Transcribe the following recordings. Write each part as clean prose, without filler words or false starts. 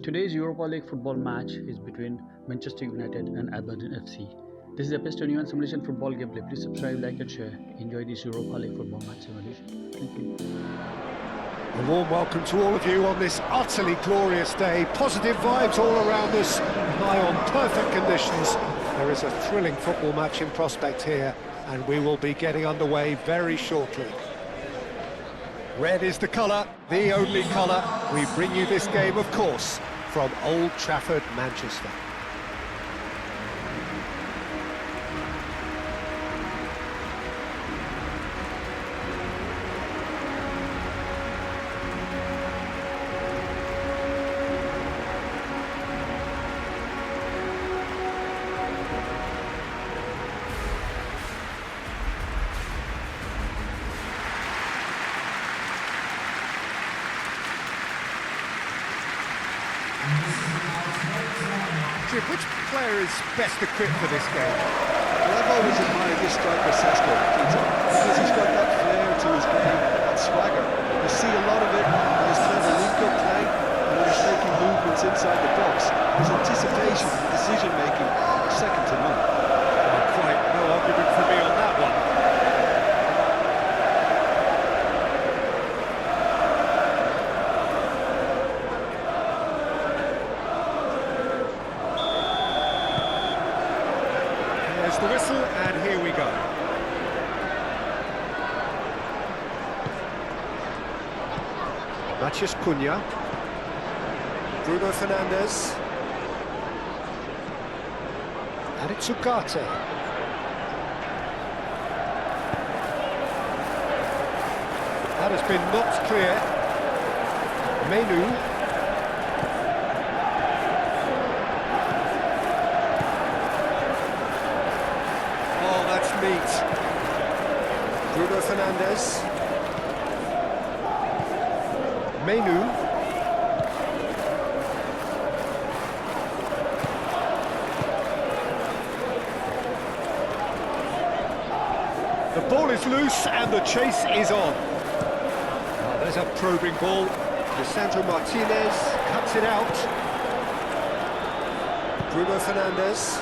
Today's Europa League football match is between Manchester United and Aberdeen FC. This is the best new and simulation football gameplay. Please subscribe, like and share. Enjoy this Europa League football match simulation. Thank you. A warm welcome to all of you on this utterly glorious day. Positive vibes all around us, high on perfect conditions. There is a thrilling football match in prospect here, and we will be getting underway very shortly. Red is the colour, the only colour. We bring you this game, of course, from Old Trafford, Manchester. Which player is best equipped for this game? Well, I've always admired this striker, Sesko, because he's got that flair to his game, that swagger. You see a lot of it in his kind of link-up play, and when he's making movements inside the box. His anticipation and decision-making, second to none. Quite no argument for me on that one. The whistle, and here we go. Matheus Cunha, Bruno Fernandes, and it's Ugarte. That has been knocked clear. Menu. Bruno Fernandes, Menu, the ball is loose and the chase is on. Oh, there's a probing ball. Lisandro Martinez cuts it out. Bruno Fernandes.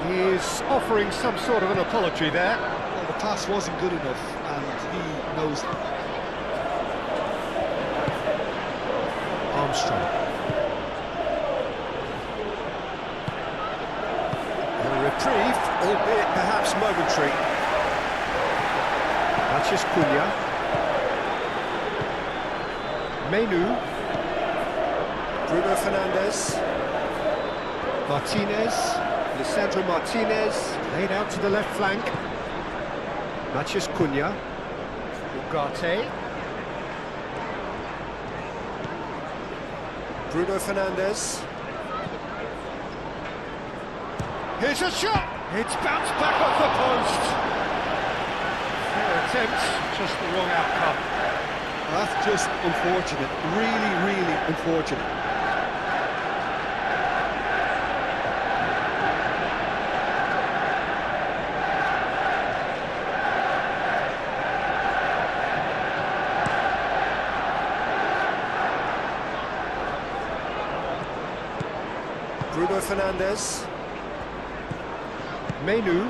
He is offering some sort of an apology there. Well, the pass wasn't good enough, and he knows that. Armstrong. A reprieve, albeit perhaps momentary. Matheus Cunha. Menu. Bruno Fernandes. Martinez. Lisandro Martinez, laid out to the left flank. Matheus Cunha. Ugarte. Bruno Fernandes. Here's a shot! It's bounced back off the post. Fair attempt, just the wrong outcome. That's just unfortunate, really unfortunate. Bruno Fernandes, Menu,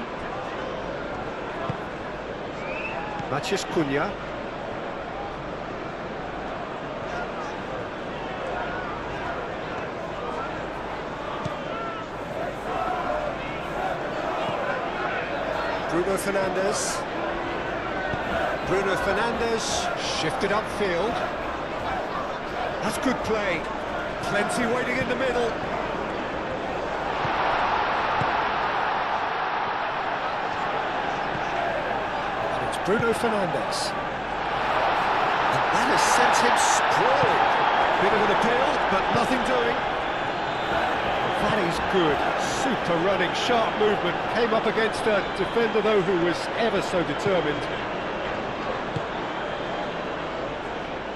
Matheus Cunha, Bruno Fernandes, Bruno Fernandes shifted upfield. That's good play, plenty waiting in the middle. Bruno Fernandes. And that has sent him sprawling. Bit of an appeal, but nothing doing. That is good. Super running, sharp movement. Came up against a defender, though, who was ever so determined.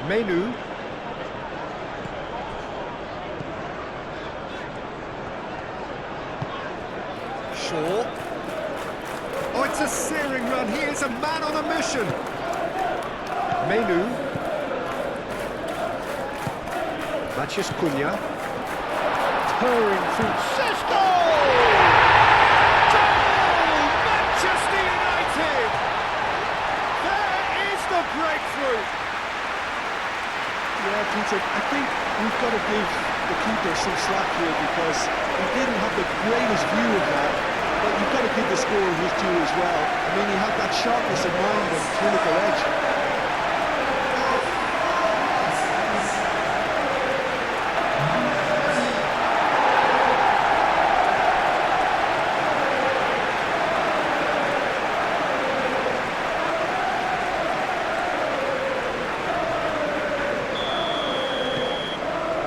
Menu. Shaw. Oh, it's a searing run. He is a man on a mission. Menu. Maciej Cunha. Purring through. Sesko! Goal! Manchester United! There is the breakthrough! Yeah, Peter, I think we've got to give the keeper some slack here because he didn't have the greatest view of that, but you've got to give the scorer his due as well. I mean, he had that sharpness of mind and clinical edge.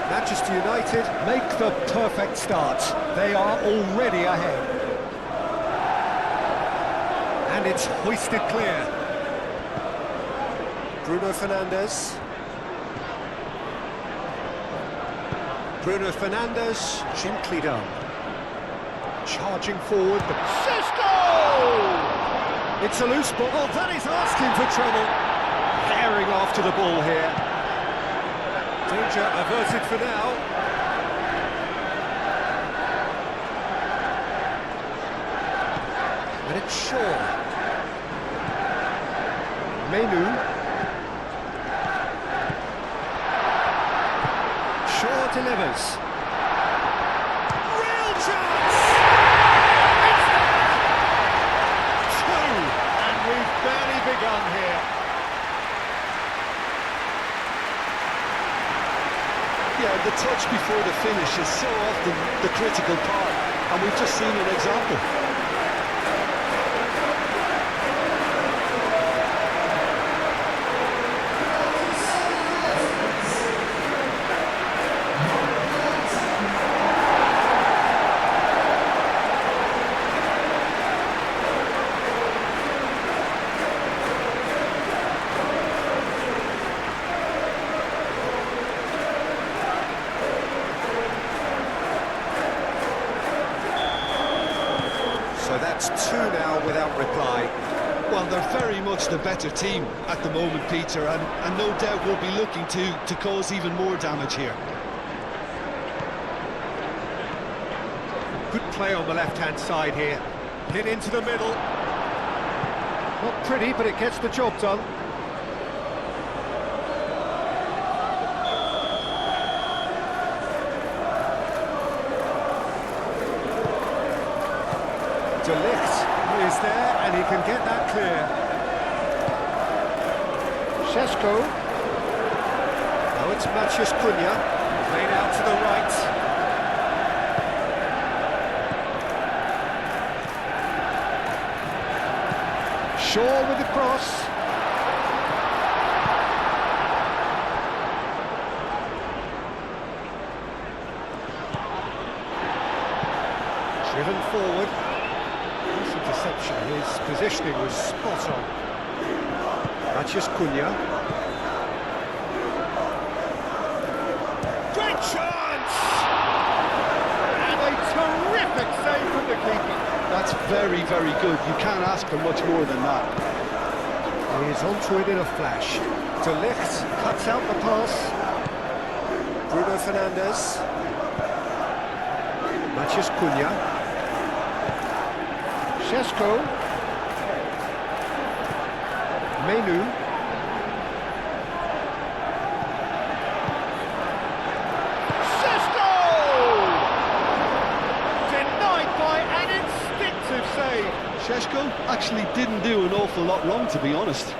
Manchester United make the perfect start. They are already ahead. And it's hoisted clear. Bruno Fernandes. Bruno Fernandes, gently done. Charging forward, but Sesko! It's a loose ball. Oh, that is asking for trouble. Tearing after the ball here. Danger averted for now. And it's Shaw. Menu. Shaw delivers. Real chance! It's there! Two! And we've barely begun here. Yeah, the touch before the finish is so often the critical part, and we've just seen an example. So that's two now without reply. Well, they're very much the better team at the moment, Peter, and no doubt will be looking to cause even more damage here. Good play on the left-hand side here. Hit into the middle. Not pretty, but it gets the job done. De Ligt is there, and he can get that clear. Sesko. Now it's Maciej Cunha. Played out to the right. Shaw with the cross. Driven forward. Nice interception. His positioning was spot on. Maciej Cunha. Great chance! And a terrific save from the keeper. That's very, very good. You can't ask for much more than that. He's onto it in a flash. De Ligt cuts out the pass. Bruno Fernandes. Maciej Cunha. Sesko. Menu. Sesko! Denied by an instinctive save. Šeško actually didn't do an awful lot wrong, to be honest.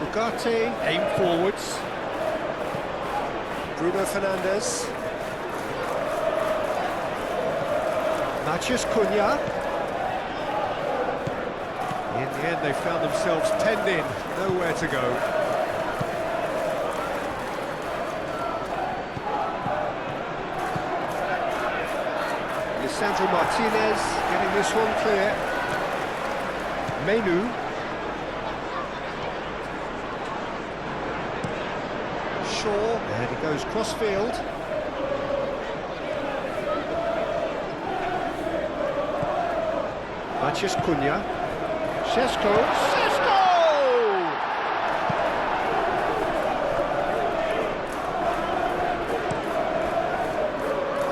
Ugarte, aim forwards. Bruno Fernandes. Maciej Cunha. In the end, they found themselves penned in, nowhere to go. Lisandro Martinez getting this one clear. Menu. Shaw, and he goes cross-field. Mathias Cunha. Šeško!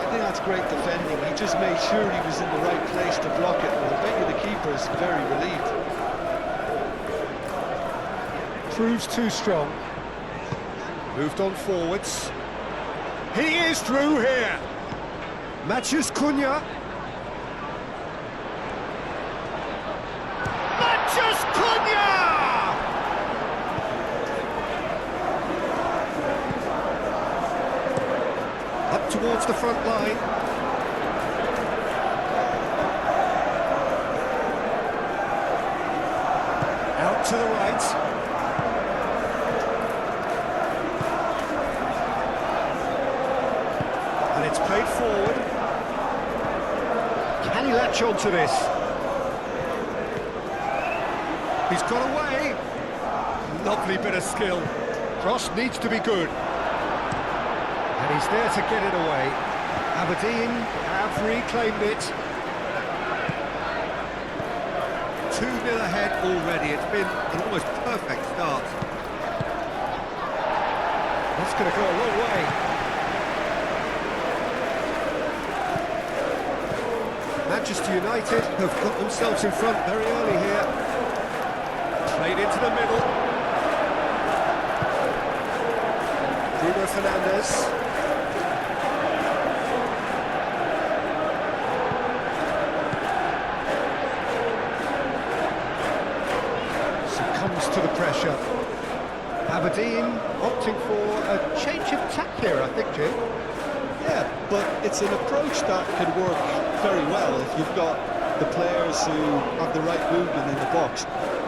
I think that's great defending. He just made sure he was in the right place to block it. And I bet you the keeper is very relieved. Proves too strong. Moved on forwards. He is through here. Mathias Cunha. Mathias Cunha! Up towards the front line. Out to the right. And it's played forward. Can he latch on to this? He's got away. Lovely bit of skill. Cross needs to be good. And he's there to get it away. Aberdeen have reclaimed it. 2-0 ahead already. It's been an almost perfect start. That's going to go a long way. Manchester United have got themselves in front very early here. Played into the middle. Bruno Fernandes. Succumbs to the pressure. Aberdeen opting for a change of tack here, I think, Jim. Yeah, but it's an approach that can work very well if you've got the players who have the right movement in the box.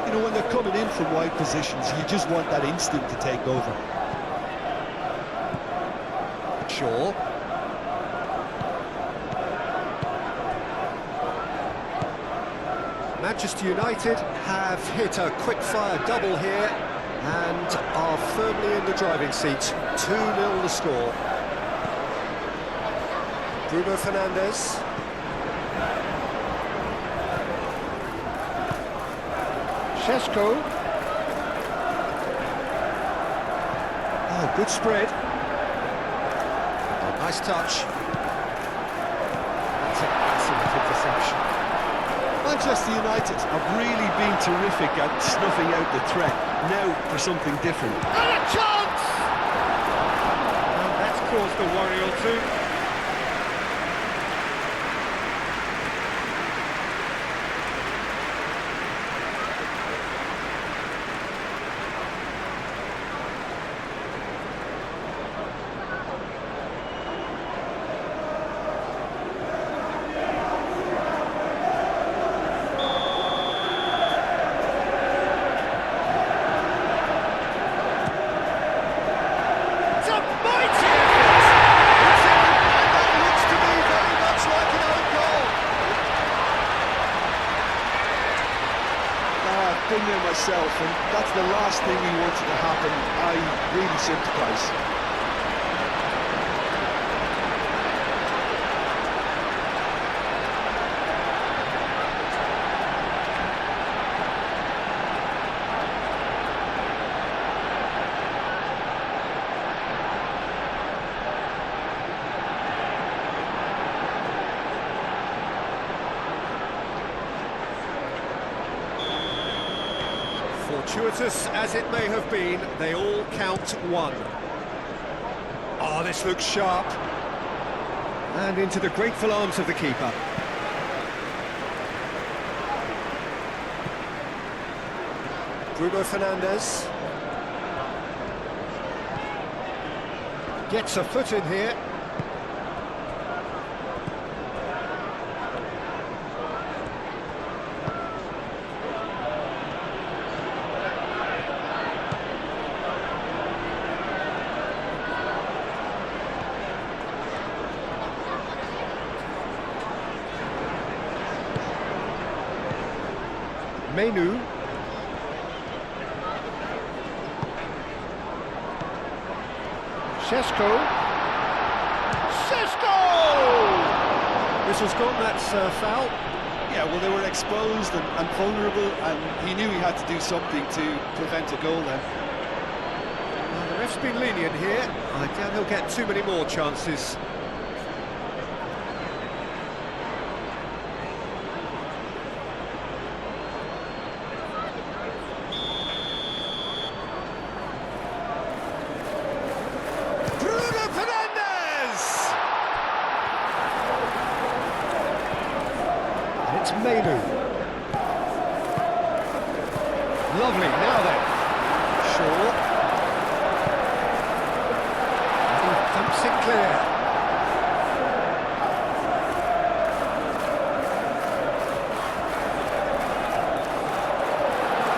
You know, when they're coming in from wide positions, you just want that instinct to take over. Shaw. Manchester United have hit a quick-fire double here and are firmly in the driving seat. 2-0 the score. Bruno Fernandes. Šeško. Oh, good spread. Oh, nice touch. That's an excellent interception. Manchester United have really been terrific at snuffing out the threat. Now for something different. And a chance! And that's caused a worry or two. Been there myself, and that's the last thing we wanted to happen. I really sympathise. Fortuitous as it may have been, they all count one. Oh, this looks sharp. And into the grateful arms of the keeper. Bruno Fernandes. Gets a foot in here. Menu. Šeško. This was gone, that's foul. Yeah, well, they were exposed and vulnerable, and he knew he had to do something to prevent a goal then. Well, the ref's been lenient here. I doubt he'll get too many more chances. It's Menu. Lovely, now then. Shaw. He thumps it clear.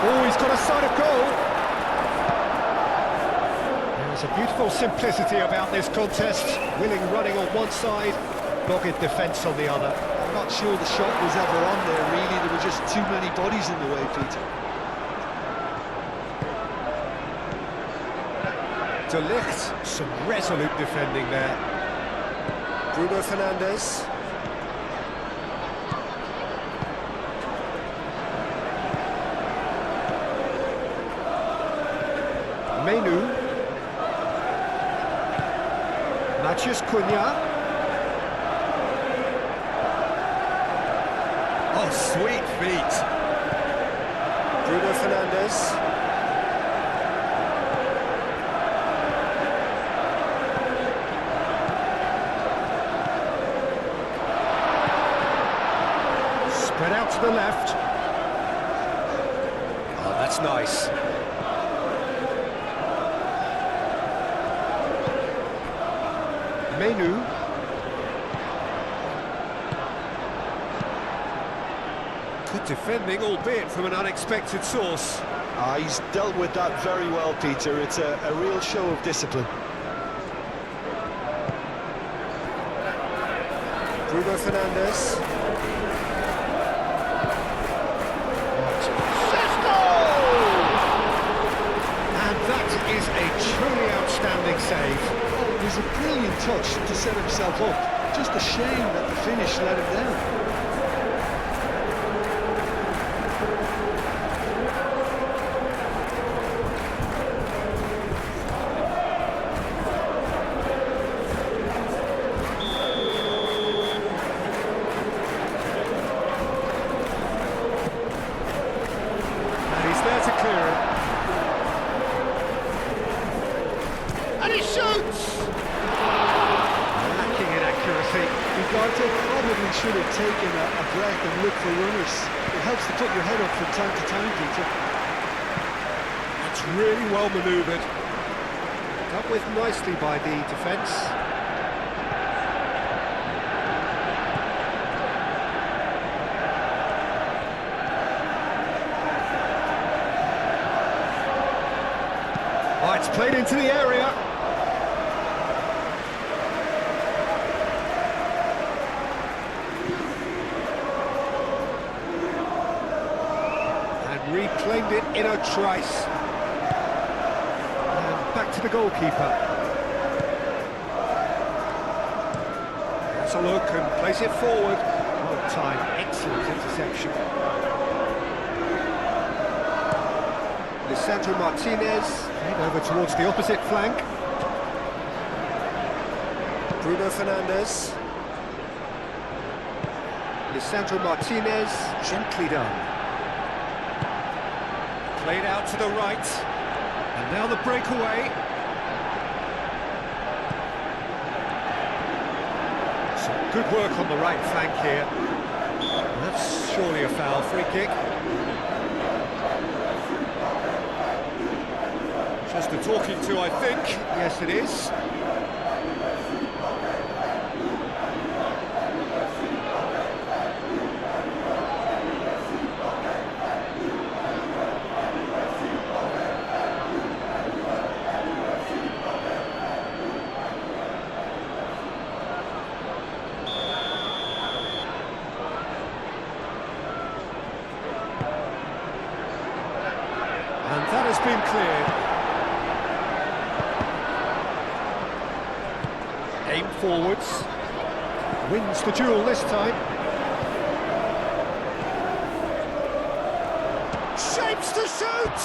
Oh, he's got a sight of goal. There's a beautiful simplicity about this contest. Willing running on one side, dogged defence on the other. I'm not sure the shot was ever on there, really. There were just too many bodies in the way, Peter. De Ligt, some resolute defending there. Bruno Fernandes. Menu. Matheus Cunha. Oh, sweet feet. Bruno Fernandes. Spread out to the left. Oh, that's nice. Menu. Good defending, albeit from an unexpected source. He's dealt with that very well, Peter. It's a real show of discipline. Bruno Fernandes. And that is a truly outstanding save. It was a brilliant touch to set himself up. Just a shame that the finish let him down. There to clear it. And he shoots! Lacking in accuracy. Ugarte probably should have taken a breath and looked for runners. It helps to put your head up from time to time, Peter. That's really well manoeuvred. Dealt with nicely by the defence. Oh, it's played into the area. And reclaimed it in a trice. And back to the goalkeeper. That's a look and place it forward. Well timed, excellent interception. Lisandro Martinez. Over towards the opposite flank. Bruno Fernandes. Lisandro Martinez, gently done. Played out to the right. And now the breakaway. Some good work on the right flank here. That's surely a foul, free kick. Just a talking to, I think. Yes, it is. And that has been cleared. Aim forwards, wins the duel this time. shapes to shoot!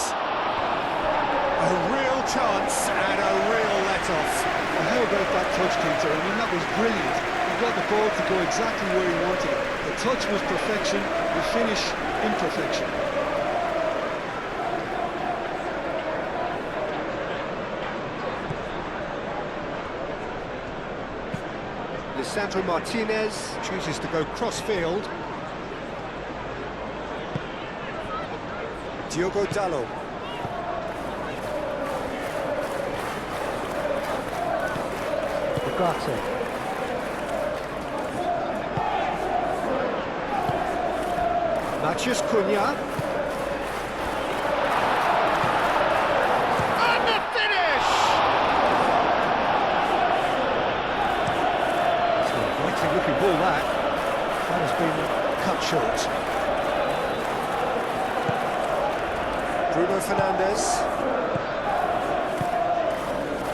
A real chance and a real let-off. Well, how about that touch, Peter? I mean, that was brilliant. He got the ball to go exactly where he wanted it. The touch was perfection, the finish imperfection. Lisandro Martinez chooses to go cross-field. Diogo Dalot. Ugarte. Matheus Cunha. And the finish! It's an inviting looking ball that. That has been cut short. Bruno Fernandes.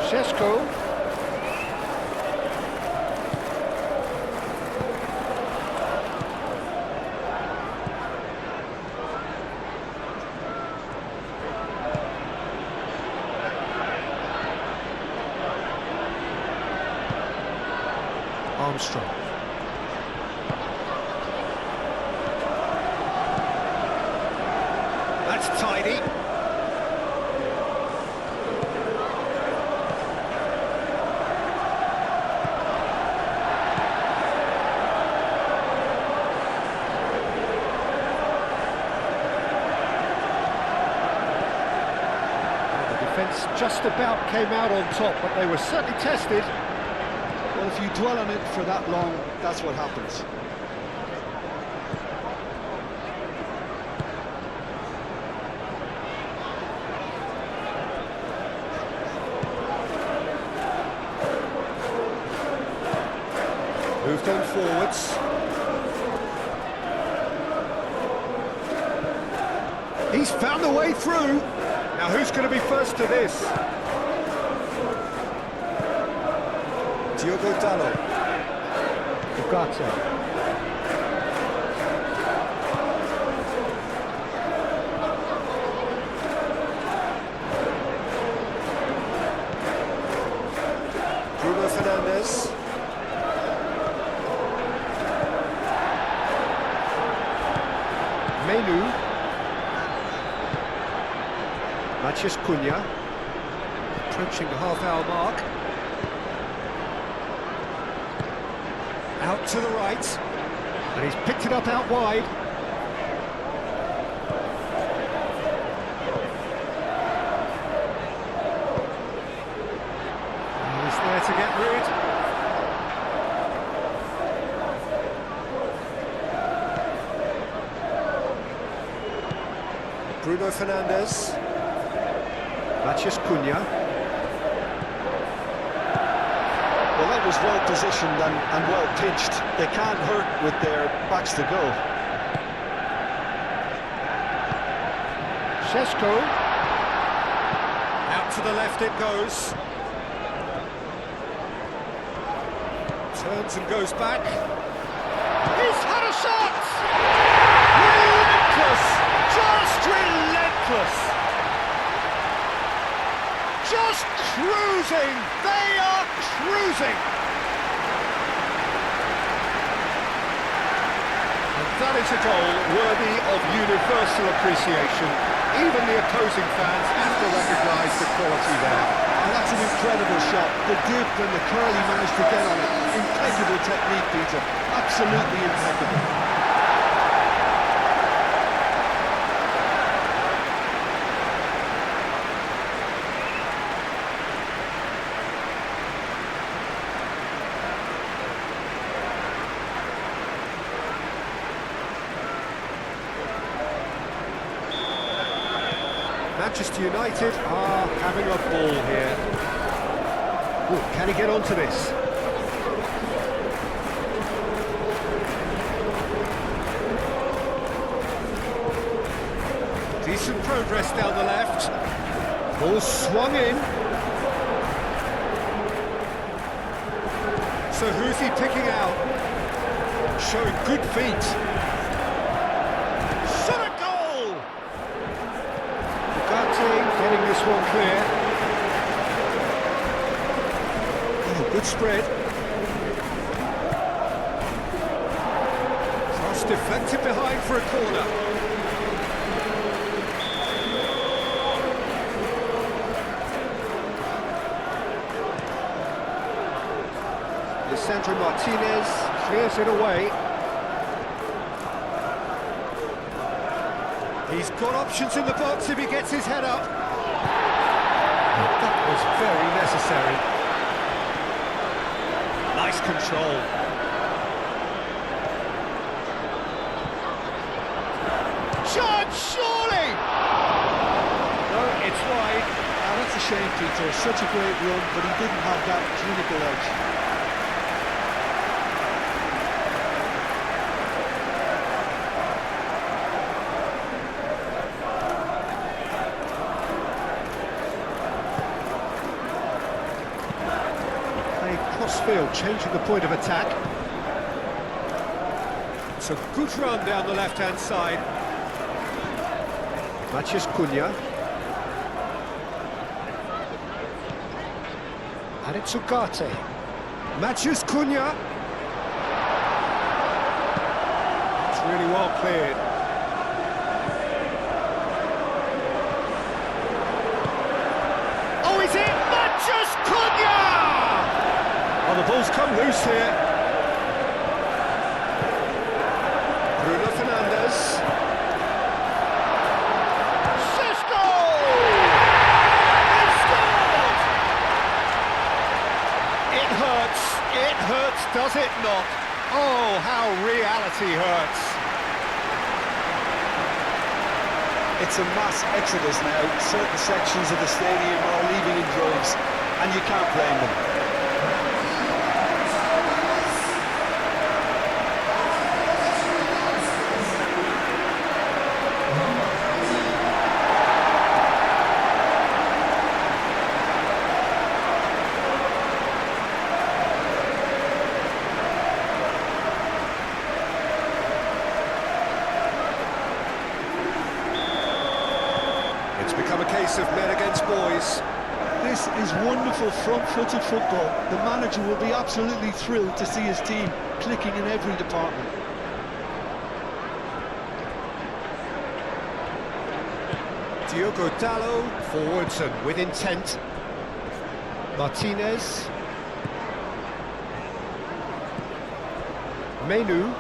Šeško. Armstrong. That's tidy. The defence just about came out on top, but they were certainly tested. Well, if you dwell on it for that long, that's what happens. Moved on forwards. He's found the way through. Now who's going to be first to this? Diogo Dalot. Ugarte. Bruno Fernandes. Menu. Matheus Cunha. Approaching the half-hour mark. Out to the right, and he's picked it up out wide. And he's there to get rid. Bruno Fernandes. Matheus Cunha. Well, that was well positioned and well pitched. They can't hurt with their backs to go. Šeško. Out to the left it goes. Turns and goes back. He's had a shot! Relentless! Just relentless! Just cruising! They are cruising! And that is a goal worthy of universal appreciation. Even the opposing fans have to recognise the quality there. And that's an incredible shot. The dip and the curl he managed to get on it. Impeccable technique, Peter. Absolutely impeccable. Manchester United are having a ball here. Ooh, can he get onto this? Decent progress down the left. Ball swung in. So who's he picking out? Showing good feet. Shot a goal! good spread. Cross deflected behind for a corner. Lisandro Martinez clears it away. He's got options in the box if he gets his head up. That was very necessary. Nice control. Chance, surely! No, it's wide. That's a shame, Peter. Such a great run, but he didn't have that clinical edge. Crossfield changing the point of attack. It's a good run down the left-hand side. Maciej Cunha. And it's Ugarte. Maciej Cunha. It's really well cleared. Oh, is it Maciej Cunha? Oh, the ball's come loose here. Bruno Fernandes. Šeško! He scored! It hurts, does it not? Oh, how reality hurts. It's a mass exodus now. Certain sections of the stadium are leaving in droves, and you can't blame them. It's become a case of men against boys. This is wonderful front-footed football. The manager will be absolutely thrilled to see his team clicking in every department. Diogo Dalot forwards and with intent. Martinez. Menu.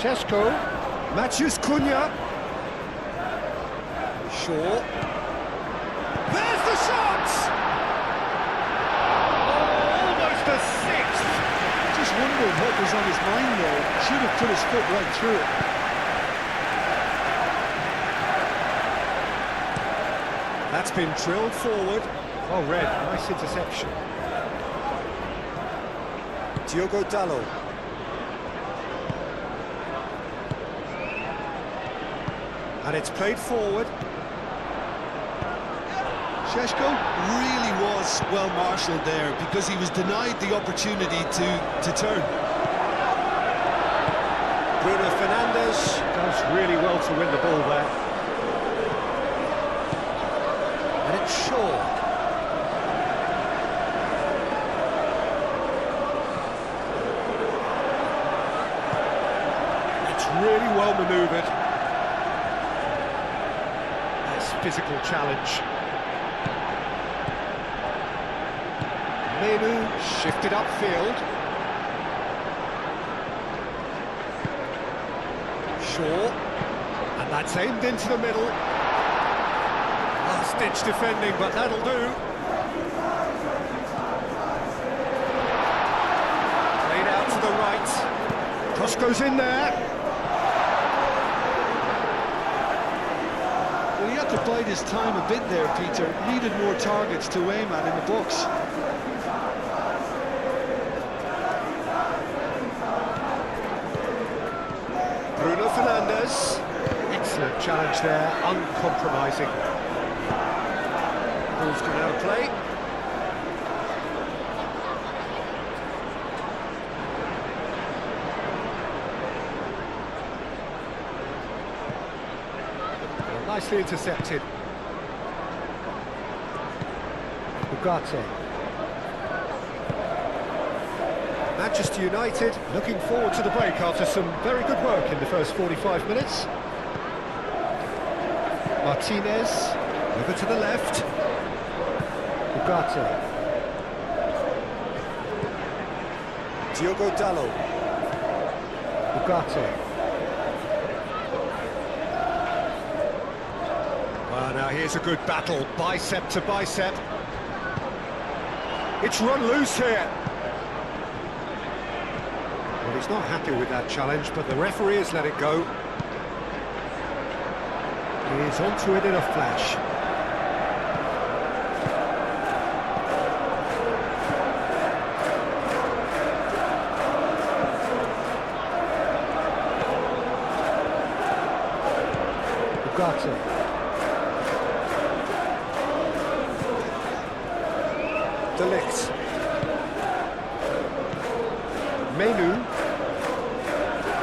Šeško. Maciej Cunha. Shaw. There's the shot! Almost a sixth. Just wondered what was on his mind there. Should have put his foot right through it. That's been drilled forward. Well read, nice interception. Diogo Dalot. And it's played forward. Šeško really was well marshalled there because he was denied the opportunity to turn. Bruno Fernandes does really well to win the ball there. And it's Shaw. It's really well manoeuvred. Physical challenge. Menu shifted upfield. Shaw, and that's aimed into the middle. Last-ditch defending, but that'll do. Played out to the right. Cross goes in there. He had to bide his time a bit there, Peter. Needed more targets to aim at in the box. Bruno Fernandes. Excellent challenge there, uncompromising. Ball's gone out of play. Nicely intercepted. Ugarte. Manchester United looking forward to the break after some very good work in the first 45 minutes. Martinez, over to the left. Ugarte. Diogo Dalot. Ugarte. Well, now here's a good battle, bicep to bicep. It's run loose here. Well, he's not happy with that challenge, but the referee has let it go. He is onto it in a flash. Ugarte. De Ligt. Menu.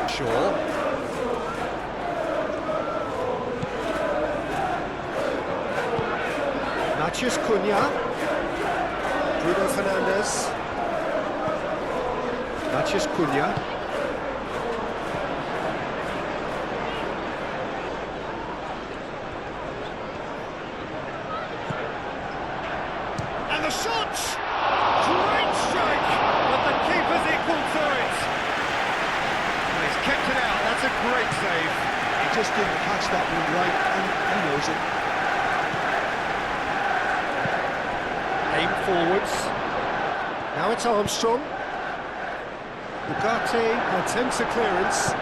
Shaw. Matheus Cunha. Bruno Fernandes. Matheus Cunha. And the shot! Great strike! But the keeper's equal to it. And he's kept it out. That's a great save. He just didn't catch that one right, and he knows it. Aim forwards. Now it's Armstrong. Ugarte attempts a clearance.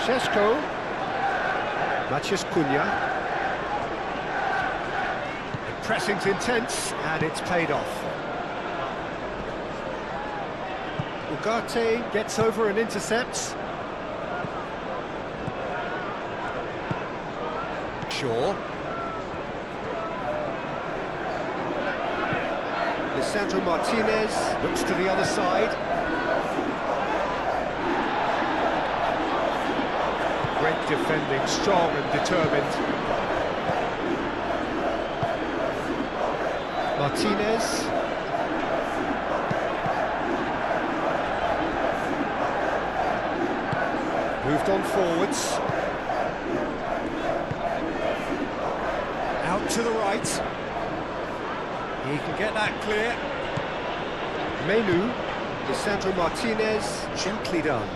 Šeško. Matheus Cunha. Pressing's intense, and it's paid off. Ugarte gets over and intercepts. Shaw. Lisandro Martinez looks to the other side. Great defending, strong and determined. Martinez. Moved on forwards. Out to the right. He can get that clear. Menu. Lisandro Martinez. Gently done.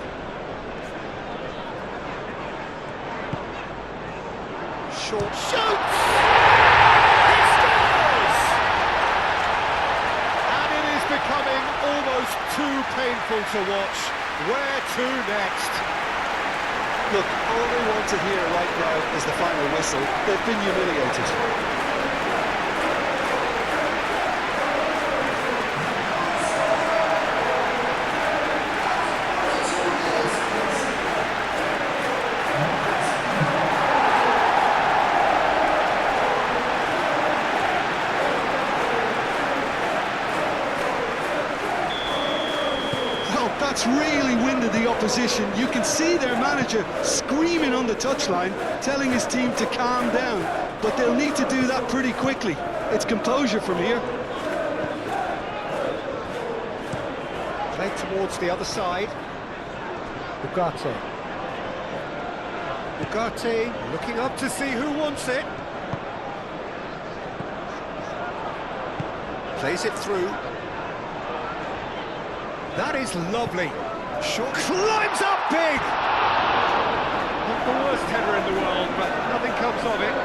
Short shoots! Becoming almost too painful to watch. Where to next? Look, all they want to hear right now is the final whistle. They've been humiliated. That's really winded the opposition. You can see their manager screaming on the touchline, telling his team to calm down. But they'll need to do that pretty quickly. It's composure from here. Played towards the other side. Ugarte. Ugarte looking up to see who wants it. Plays it through. That is lovely. Shot climbs up big. Not the worst header in the world, but nothing comes of it.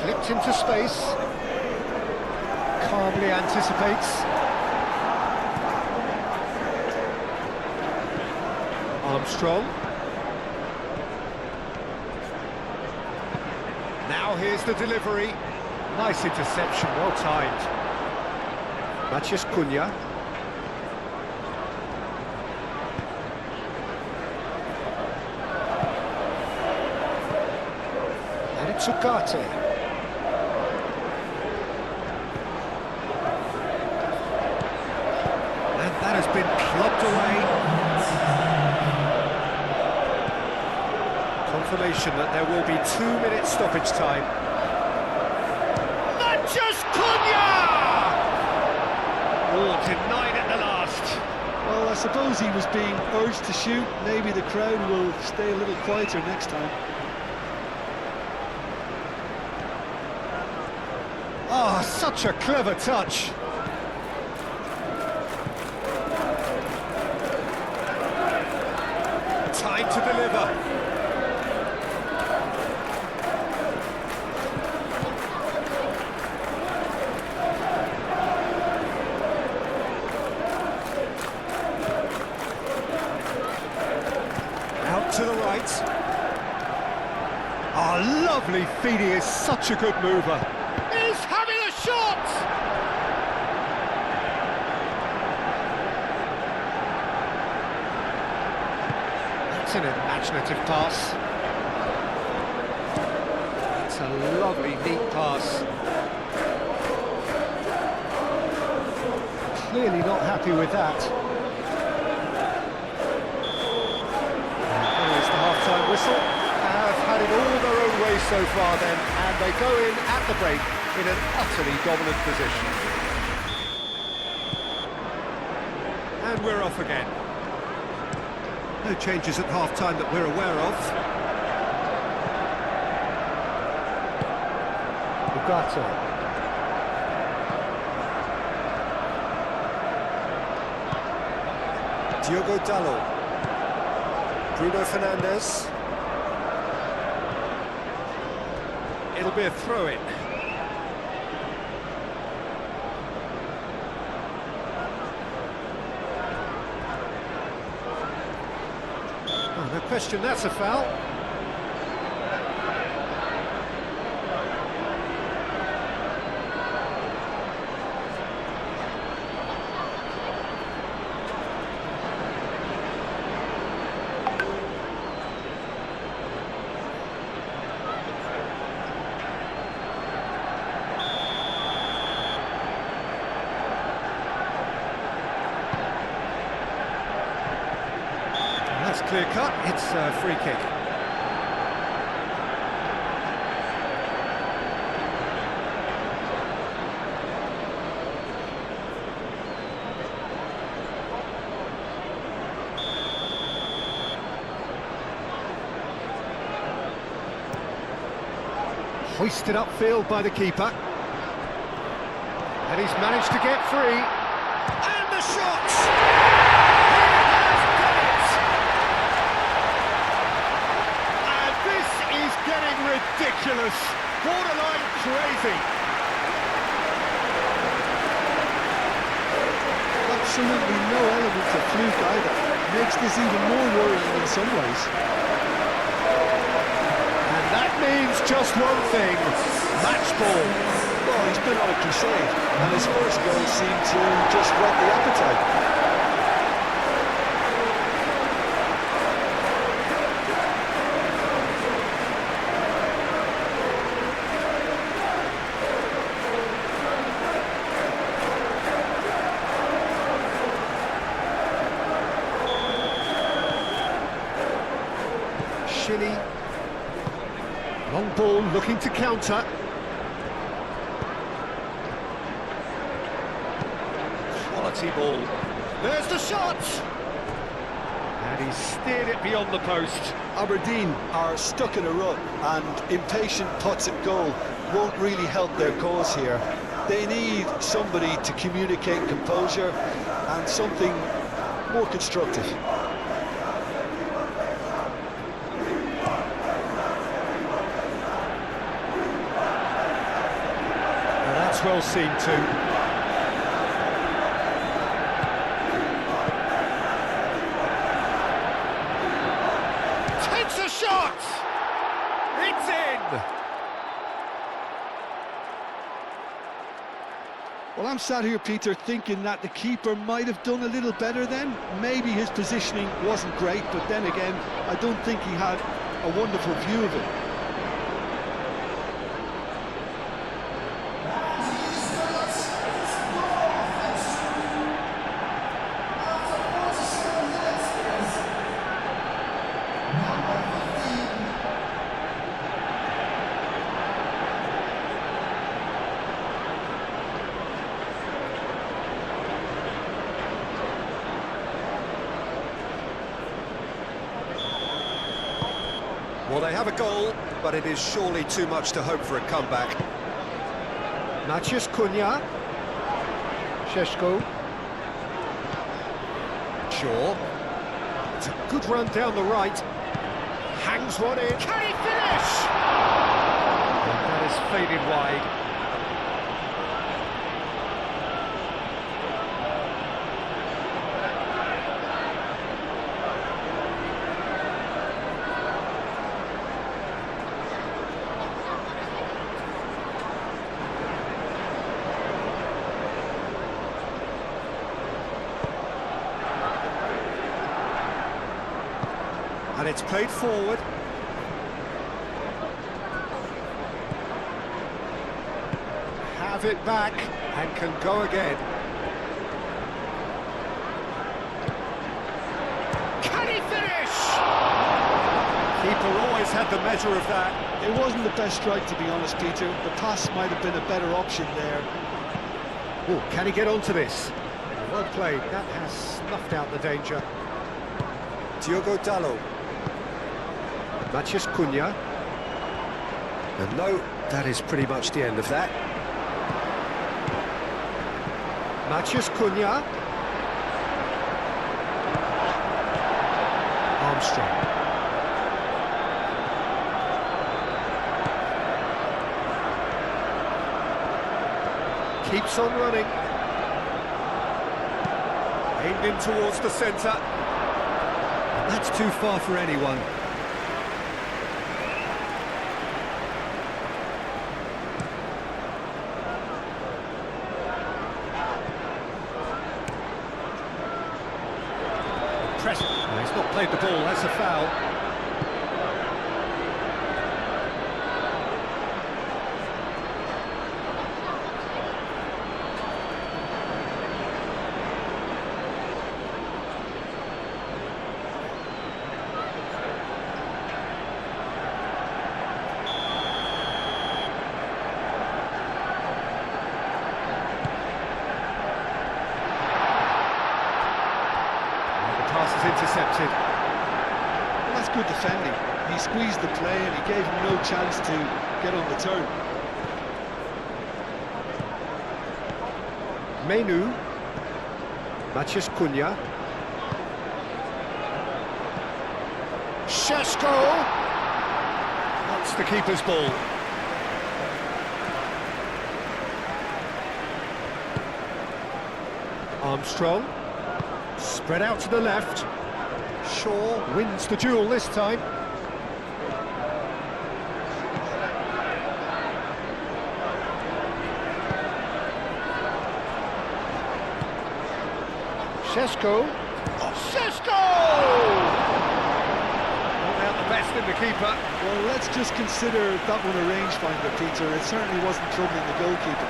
Clipped into space. Calmly anticipates. Armstrong. Now here's the delivery. Nice interception, well timed. Matheus Cunha. Tsukate. And that has been clubbed away. Confirmation that there will be 2 minutes stoppage time. Manchus Cunha! Oh, denied at the last. Well, I suppose he was being urged to shoot. Maybe the crowd will stay a little quieter next time. Oh, such a clever touch. Time to deliver. Out to the right. Oh, lovely feed. He is such a good mover. He's having a shot! That's an imaginative pass. That's a lovely, neat pass. Clearly not happy with that. There is the half-time whistle. Have had it all their own way so far then, and they go in at the break in an utterly dominant position. And we're off again. No changes at half-time that we're aware of. Ugarte. Diogo Dalot. Bruno Fernandes. It'll be a throw-in. Oh, no question, that's a foul. That's clear cut, it's a free kick. Hoisted upfield by the keeper. And he's managed to get free. And the shot! Getting ridiculous, borderline crazy. Absolutely no element of fluke either. Makes this even more worrying in some ways. And that means just one thing, match ball. Well, he's been on a crusade, and his first goal seemed to just whet the appetite. Long ball looking to counter. Quality ball. There's the shot! And he steered it beyond the post. Aberdeen are stuck in a rut, and impatient putts at goal won't really help their cause here. They need somebody to communicate composure and something more constructive. That's well seen too. Takes a shot! It's in! Well, I'm sat here, Peter, thinking that the keeper might have done a little better then. Maybe his positioning wasn't great, but then again, I don't think he had a wonderful view of it. Well, they have a goal, but it is surely too much to hope for a comeback. Maciej Cunha. Šeško. Shaw. It's a good run down the right. Hangs one in. Can he finish? And that is faded wide. And it's played forward. Have it back and can go again. Can he finish? Keeper always had the measure of that. It wasn't the best strike, to be honest, Peter. The pass might have been a better option there. Oh, can he get onto this? Well played. That has snuffed out the danger. Diogo Dalot. Maciej Cunha. And no, that is pretty much the end of that. Maciej Cunha. Armstrong. Keeps on running. Aimed in towards the centre. That's too far for anyone. Press. No, he's not played the ball, that's a foul. Intercepted. Well, that's good defending. He squeezed the play and he gave him no chance to get on the turn. Menu. Maciej Cunha. Šeško. That's the keeper's ball. Armstrong. Spread out to the left. Shaw wins the duel this time. Šeško. Šeško! Not out the best in the keeper. Well, let's just consider that one a rangefinder, Peter. It certainly wasn't troubling the goalkeeper.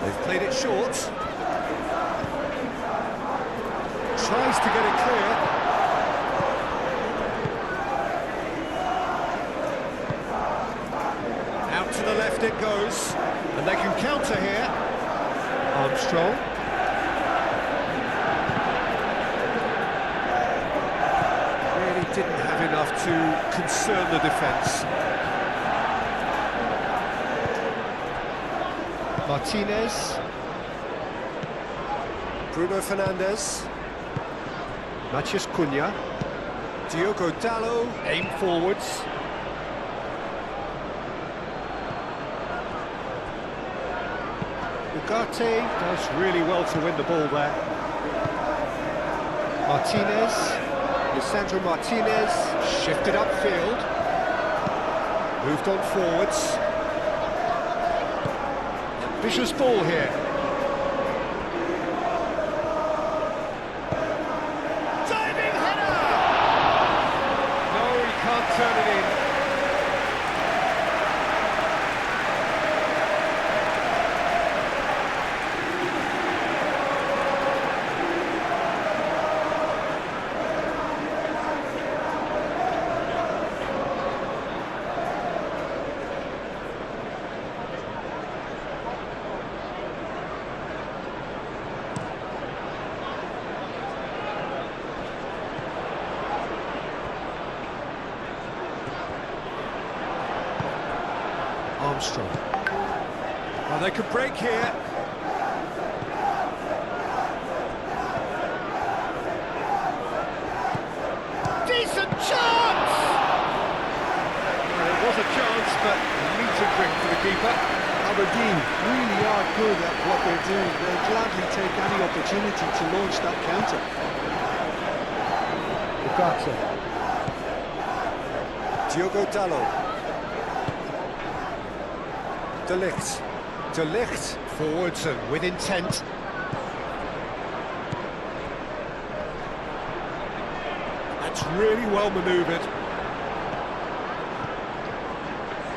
They've played it short. Tries to get it clear. Out to the left it goes. And they can counter here. Armstrong. Really didn't have enough to concern the defence. Martinez. Bruno Fernandes. Maciej Cunha. Diogo Dalot. Aim forwards. Ugarte does really well to win the ball there. Martinez. Lisandro Martinez. Shifted upfield. Moved on forwards. Vicious ball here. Diving header! No, he can't turn it in. Armstrong. Oh, they could break here. Decent chance! Well, it was a chance, but a meter quick for the keeper. Aberdeen really are good at what they're doing. They'll gladly take any opportunity to launch that counter. Ugarte. Diogo Dallo. De Ligt. De Ligt forwards and with intent. That's really well manoeuvred.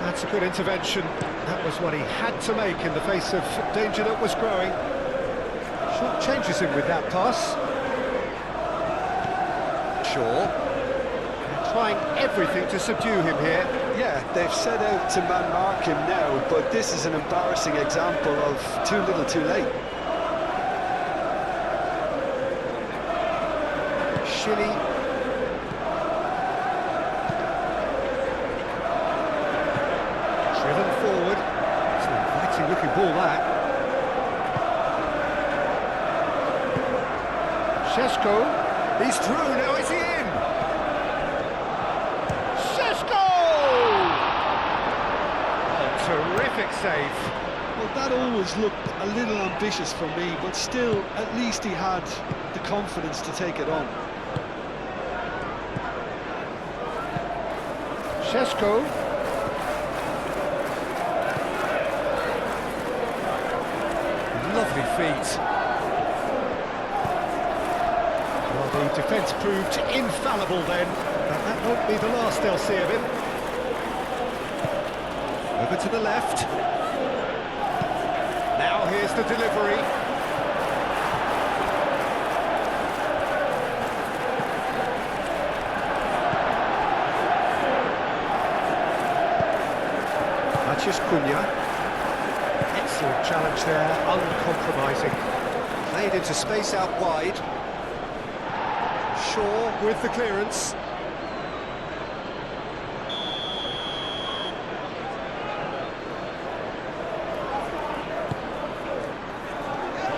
That's a good intervention. That was what he had to make in the face of danger that was growing. Short changes him with that pass. Shaw. They're trying everything to subdue him here. Yeah, they've set out to man-mark him now, but this is an embarrassing example of too little too late. Shilly. Driven forward. It's an inviting looking ball, that. Šeško. He's through, now is he in? Šeško! Oh, terrific save. Well, that always looked a little ambitious for me, but still, at least he had the confidence to take it on. Šeško. Lovely feet. Well, the defence proved infallible then, but that won't be the last they'll see of him. Over to the left. Now here's the delivery. Maciej Cunha. Excellent challenge there, uncompromising. Played into space out wide. Shaw with the clearance.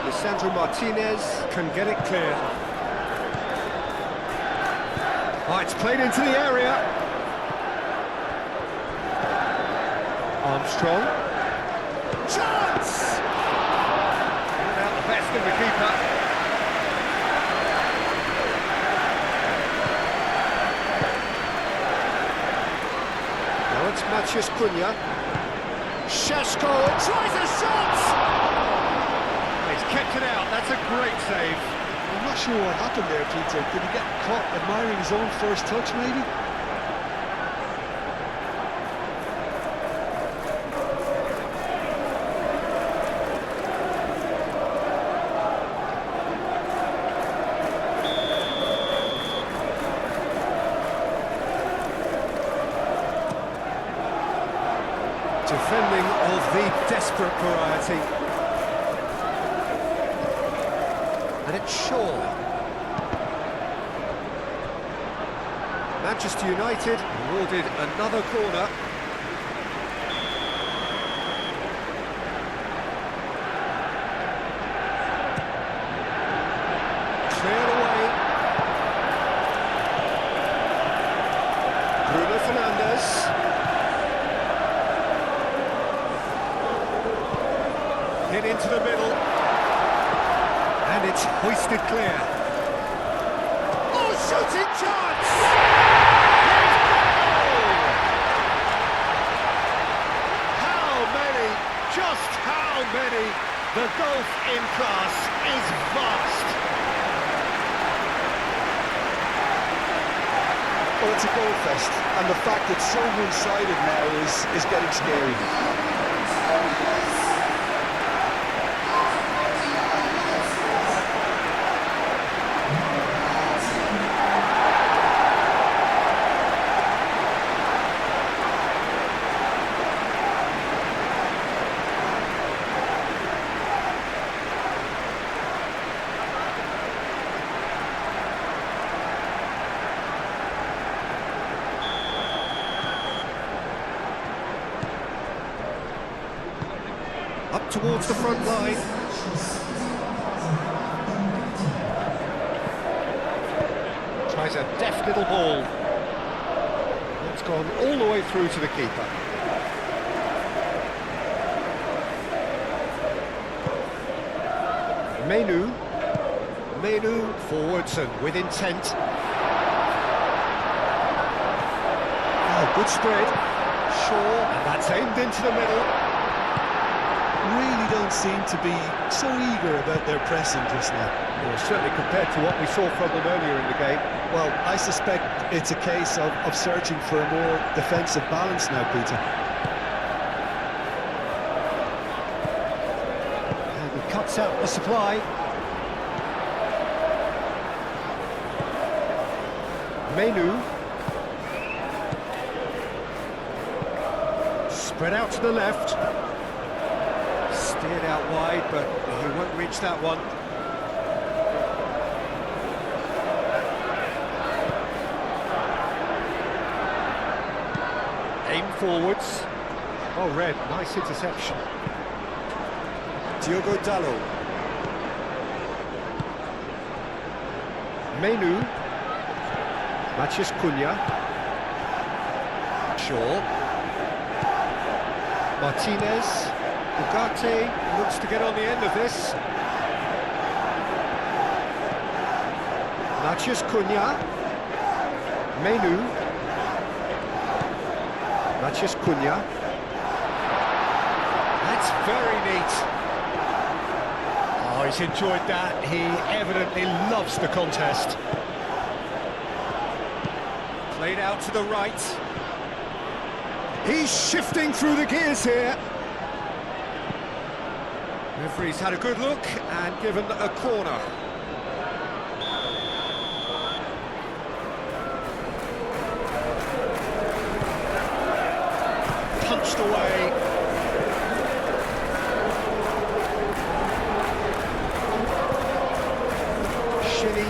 Lisandro Martinez can get it clear. Oh, it's played into the area. Armstrong. Chance! Without the best of the keeper. Now it's Maciej Cunha. Šeško tries a shot! He's kept it out, that's a great save. I'm not sure what happened there, Peter. Did he get caught admiring his own first touch, maybe? Defending of the desperate variety. And it's Shaw. Manchester United awarded another corner. Cleared away. Bruno Fernandes. Hit into the middle, and it's hoisted clear. Oh, shooting chance! How many, just how many? The gulf in class is vast. Well, it's a goal fest, and the fact it's so one-sided now is getting scary. towards the front line. Tries a deft little ball. It's gone all the way through to the keeper. Menu forwards and with intent. Oh, good spread. Shaw, and that's aimed into the middle. Really don't seem to be so eager about their pressing just now. Well, certainly compared to what we saw from them earlier in the game. Well, I suspect it's a case of searching for a more defensive balance now, Peter. And he cuts out the supply. Menu. Spread out to the left. Steered out wide, but he won't reach that one. Aim forwards. Oh, Red, nice interception. Diogo Dalot. Menu. Matheus Cunha. Shaw. Martinez. Ugarte looks to get on the end of this. Matheus Cunha. Menu. Matheus Cunha. That's very neat. Oh, he's enjoyed that. He evidently loves the contest. Played out to the right. He's shifting through the gears here. Referee's had a good look and given a corner. Punched away. Shilly.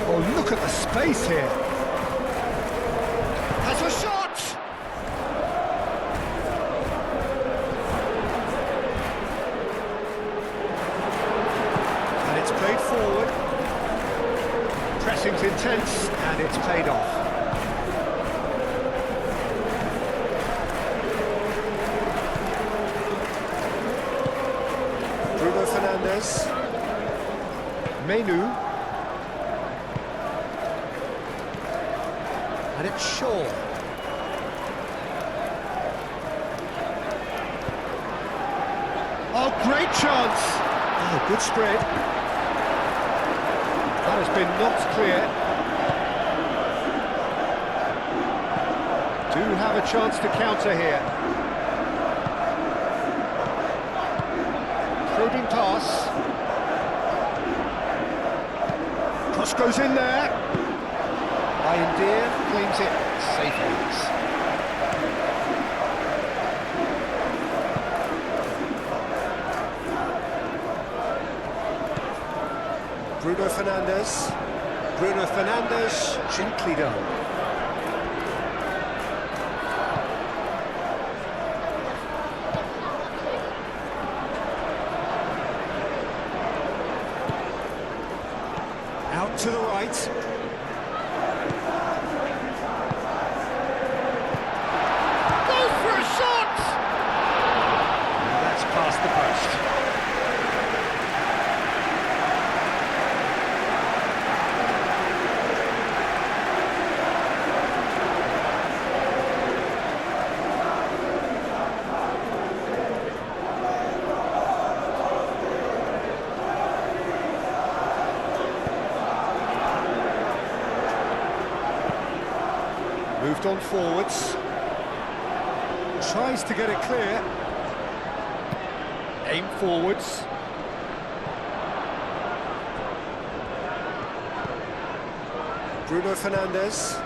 Oh, look at the space here. Has a shot! And it's played forward. Pressing's intense, and it's paid off. Bruno Fernandes. Menu. And it's Shaw. Oh, great chance! Oh, good spread. That has been knocked clear. Do have a chance to counter here. Probing pass. Cross goes in there. Deer claims it safe hands. Bruno Fernandes, gently done. Out to the right. Past the post. Moved on forwards. Tries to get it clear. Aim forwards. Bruno Fernandes.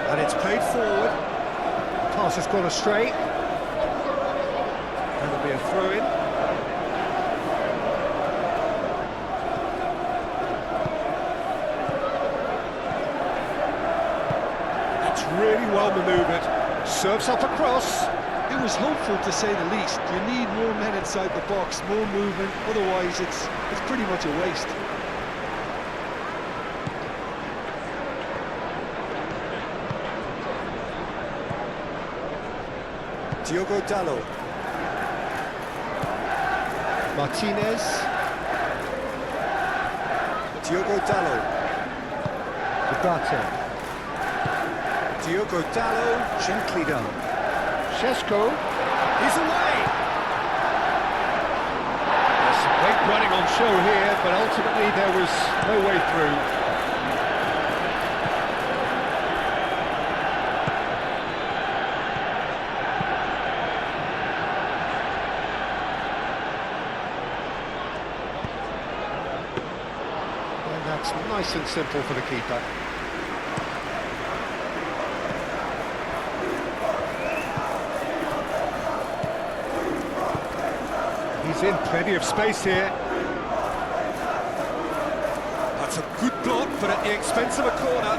And it's played forward. Pass has gone astray. That'll be a throw-in. really well manoeuvred. Serves up across. It was hopeful, to say the least. You need more men inside the box, more movement, otherwise it's pretty much a waste. Diogo Dalot. Martinez. Diogo Dalot. Ugarte. Diogo Dalot, gently done. Šeško, he's away! There's some great running on show here, but ultimately there was no way through. And that's nice and simple for the keeper. He's in plenty of space here. That's a good block, but at the expense of a corner.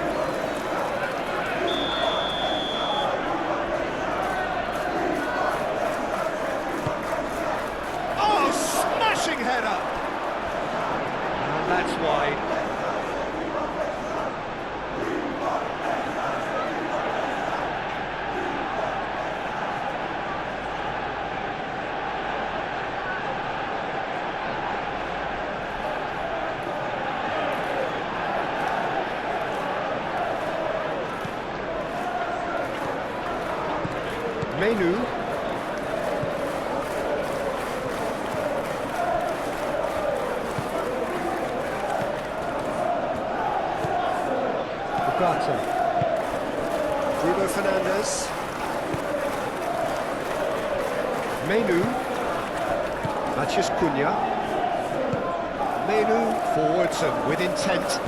Oh, smashing header! And that's wide. Menu. Ugarte. Bruno Fernandes. Menu. Matheus Cunha. Menu forwards and with intent.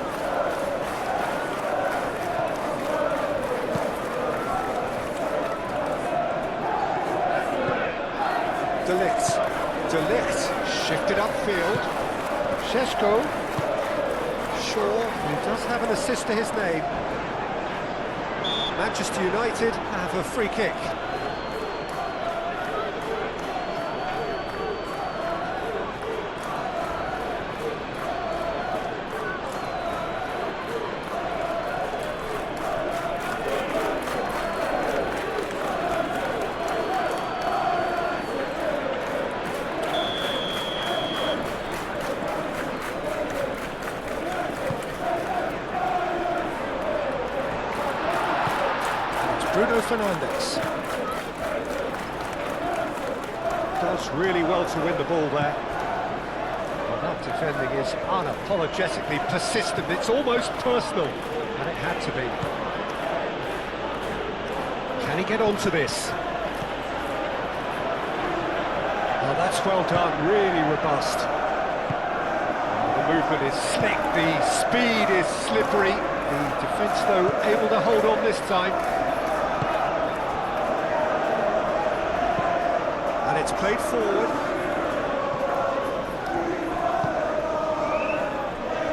De Ligt shifted upfield. Šeško. Shaw, he does have an assist to his name. Manchester United have a free kick. Bruno Fernandes does really well to win the ball there. Well, that defending is unapologetically persistent. It's almost personal, and it had to be. Can he get onto this? Oh, that's well done, really robust. Oh, the movement is slick, the speed is slippery. The defence, though, able to hold on this time. And it's played forward.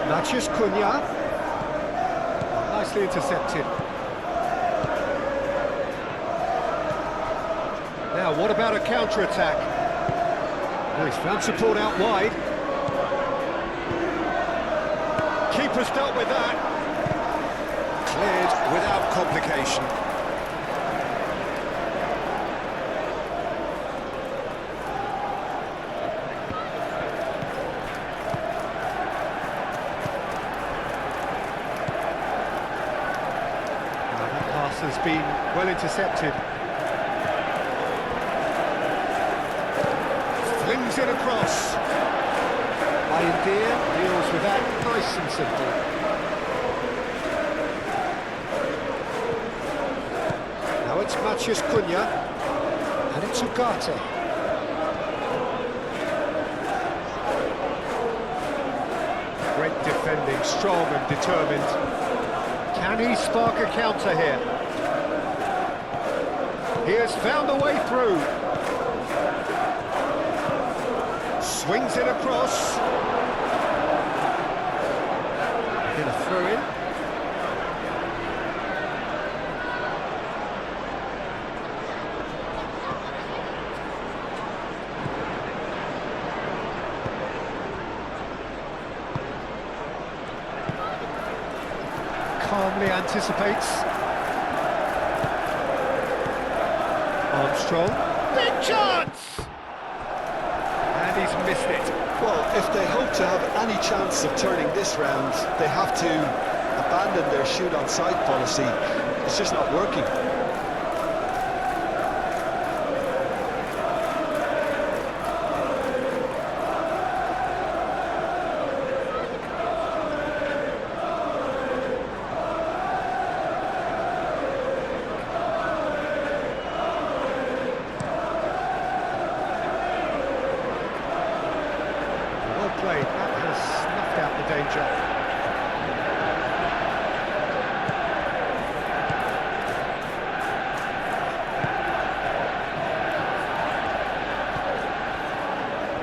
Matheus Cunha. Nicely intercepted. Now, what about a counter-attack? Well, he's found support out wide. Keeper's dealt with that. Cleared without complication. Has been well intercepted. Flings it across. Bayindir deals with that nice and simple. Now it's Matheus Cunha, and it's Ugarte. Great defending, strong and determined. Can he spark a counter here? He has found a way through. Swings it across. Going to throw in. calmly anticipates. Armstrong. Big chance! And he's missed it. Well, if they hope to have any chance of turning this round, they have to abandon their shoot on sight policy. It's just not working. Played. That has snuffed out the danger.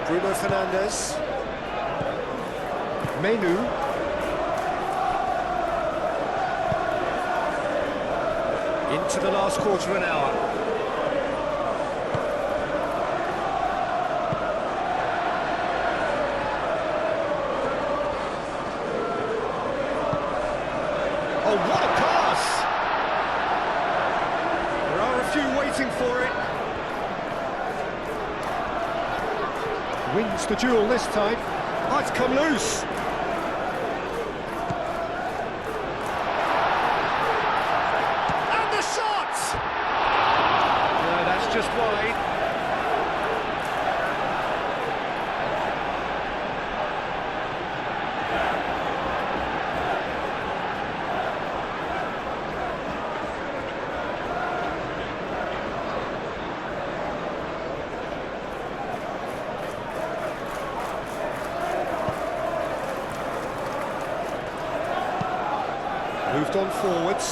Bruno Fernandes. Menu. Into the last quarter of an hour. Oh, what a pass! There are a few waiting for it. Wins the duel this time. Oh, it's come loose. And the shot! No, that's just wide. Moved on forwards.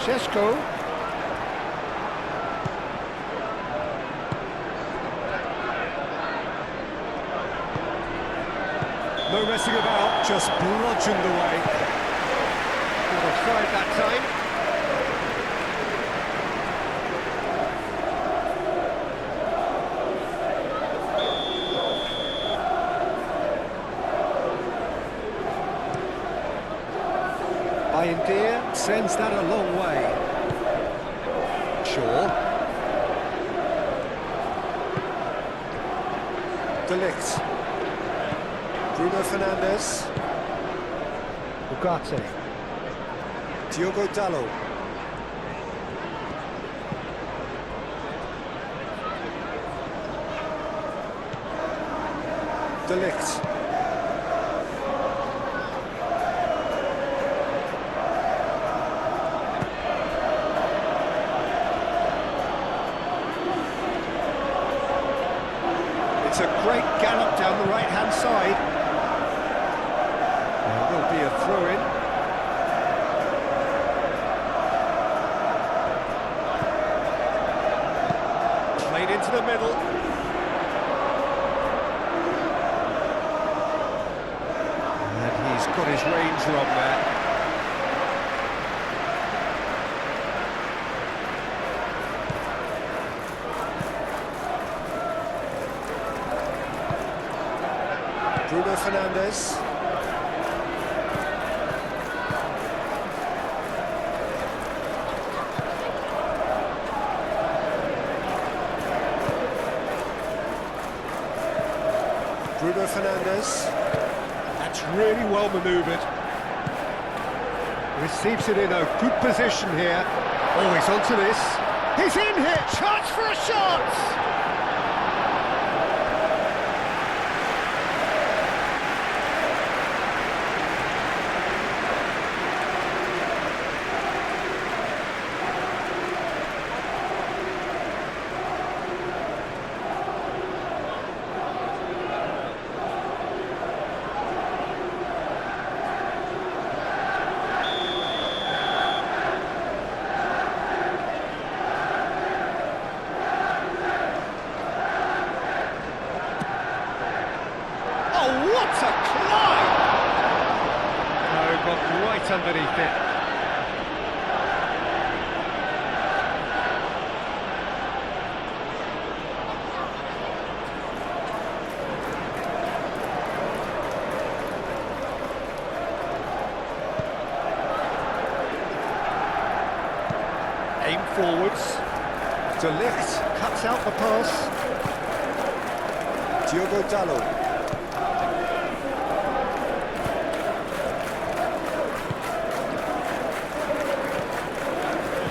Šeško. No messing about, just bludgeoned away. Got offside that time. Deer sends that a long way. Shaw. De Ligt. Bruno Fernandes. Ugarte. Diogo Dalot. De Ligt. It's a great gallop down the right-hand side. There will be a throw-in. Played into the middle. And he's got his range wrong there. Bruno Fernandes. Bruno Fernandes. That's really well manoeuvred. Receives it in a good position here. Oh, he's onto this. He's in here. Chance for a shot! De Ligt cuts out the pass. Diogo Dalot.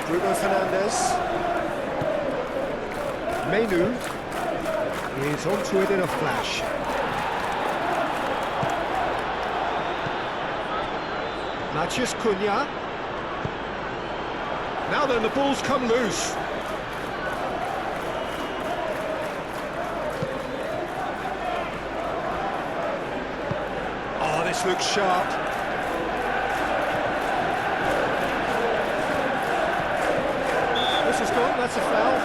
Bruno Fernandes. Menu is onto it in a flash. Matheus Cunha. Now then, the ball's come loose. Oh, this looks sharp. This is gone, that's a foul.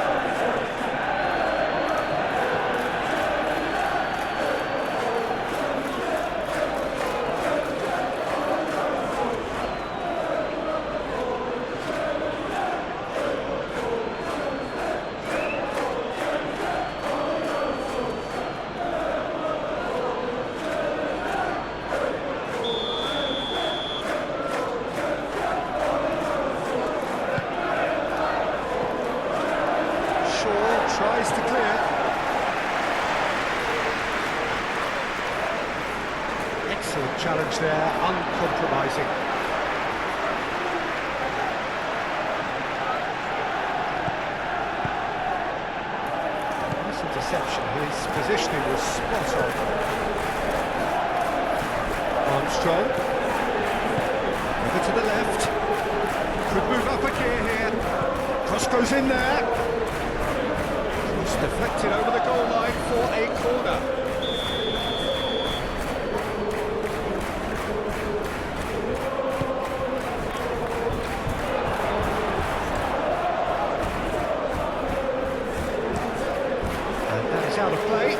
Tries to clear. Excellent challenge there, uncompromising. Nice interception, his positioning was spot on. Armstrong. Over to the left. Could move up a gear here. Cross goes in there. Deflected over the goal line for a corner. And that is out of play.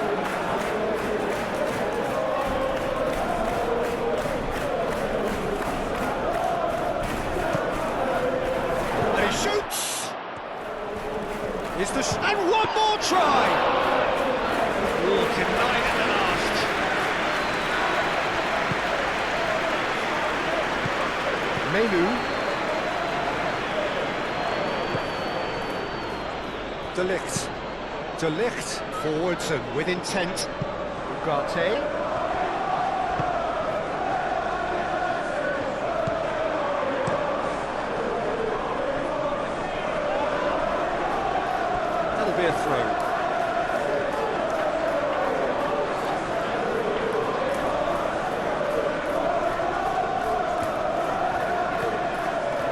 And he shoots! Is the and one more try! Oh, denied at the last. Menu. De Ligt. De Ligt forwards and with intent. Ugarte. Be a throw.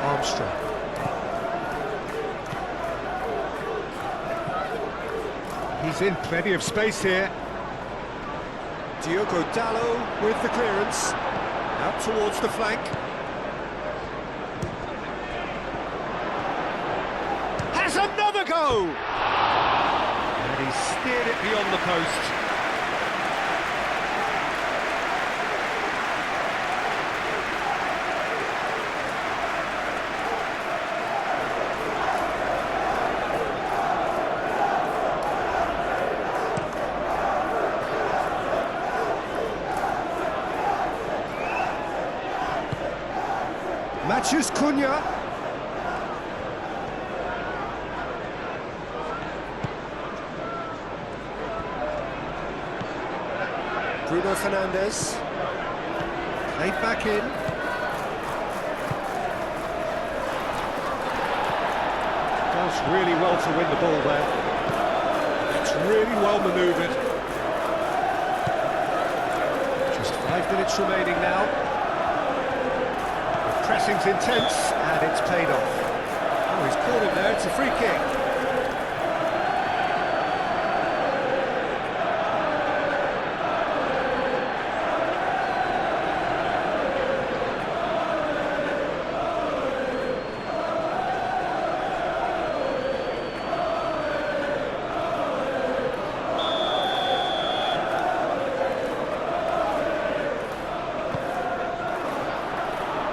Armstrong. He's in plenty of space here. Diogo Dalot with the clearance. Out towards the flank. Has another go! And he steered it beyond the post. Matheus Cunha. Bruno Fernandes. Played back in. Does really well to win the ball there. It's really well manoeuvred. Just 5 minutes remaining now. The pressing's intense and it's paid off. Oh, he's caught him there, it's a free kick.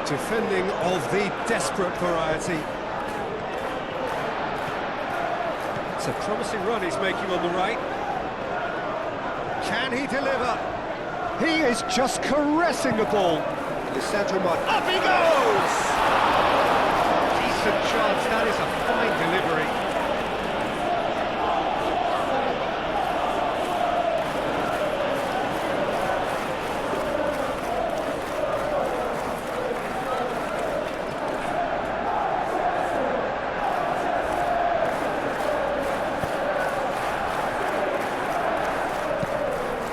Defending of the desperate variety. It's a promising run he's making on the right. Can he deliver? He is just caressing the ball. Lisandro Martinez. Up he goes! Decent chance, that is a fine delivery.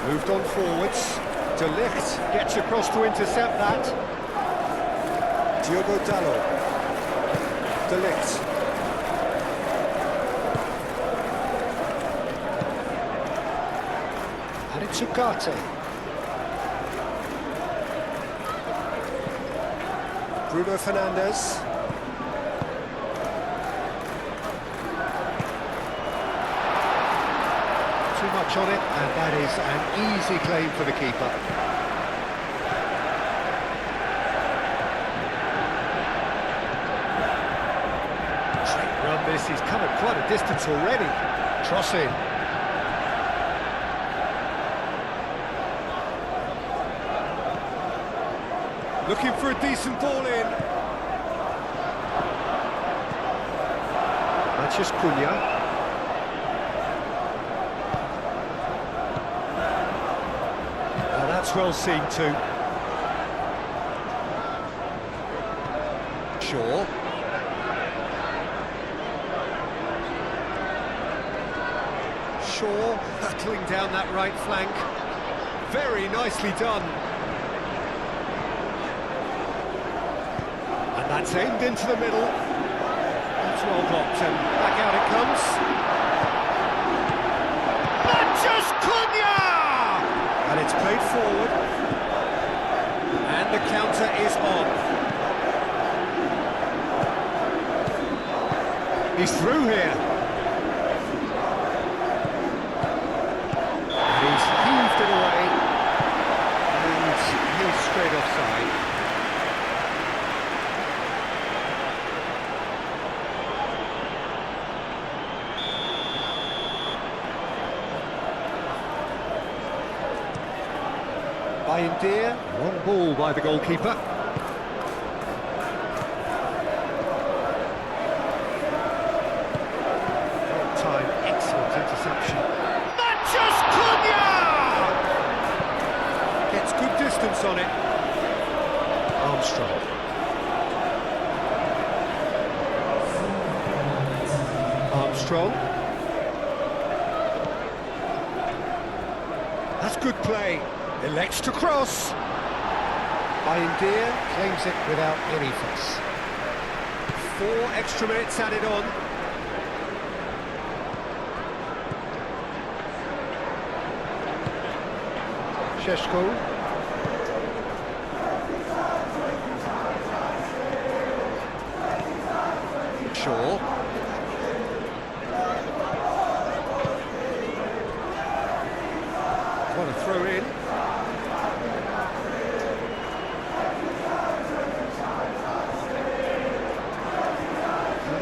Moved on forwards. De Ligt gets across to intercept that. Diogo Dalot. De Ligt. And it's Ugarte. Bruno Fernandes. Too much on it, and that is an easy claim for the keeper. Great run this, he's covered quite a distance already. Cross in. Looking for a decent ball in. Matheus Cunha. That's well seen too. Shaw. Shaw hurtling down that right flank. Very nicely done. And that's aimed into the middle. That's well blocked and back out it comes. Matheus Cunha! And it's played forward, and the counter is on. He's through here. And he's heaved it away, and he's straight offside. By India, long ball by the goalkeeper. Well time, excellent interception. Matheus Cunha! Gets good distance on it. Armstrong. Armstrong. That's good play. Elects to cross. India claims it without any fuss. 4 extra minutes added on. Šeško. Shaw. What a throw in.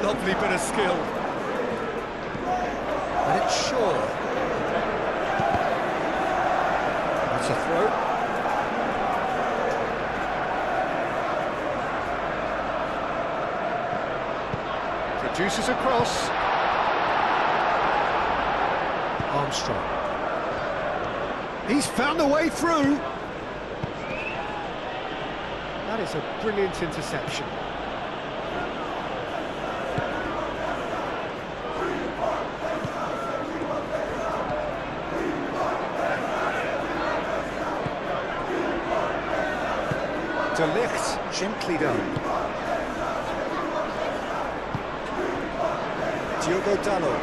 Lovely bit of skill. And it's Shaw. That's a throw. Produces a cross. Armstrong. He's found a way through. That is a brilliant interception. De Ligt, gently done. Diogo Dalot.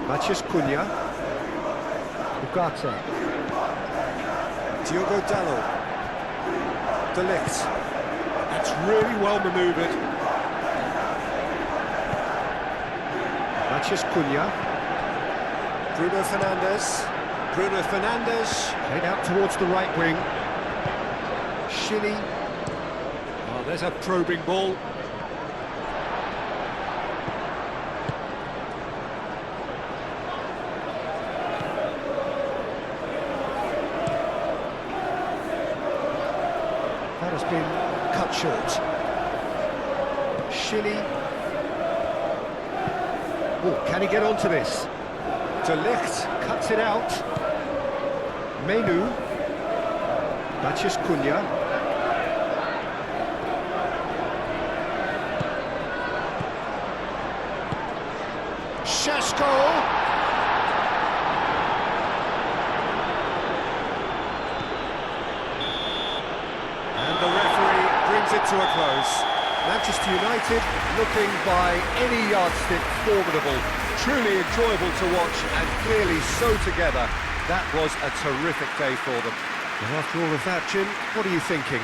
Matheus Cunha. Ugarte. Diogo Dalot. De Ligt. That's really well manoeuvred. Matheus Cunha. Bruno Fernandes. Bruno Fernandes. Played out towards the right wing. Shilly. Oh, there's a probing ball. That has been cut short. Shilly. Oh, can he get onto this? De Ligt cuts it out. Menu. Matheus Cunha. to a close. Manchester United looking by any yardstick formidable. Truly enjoyable to watch and clearly so together. That was a terrific day for them. And after all of that, Jim, what are you thinking?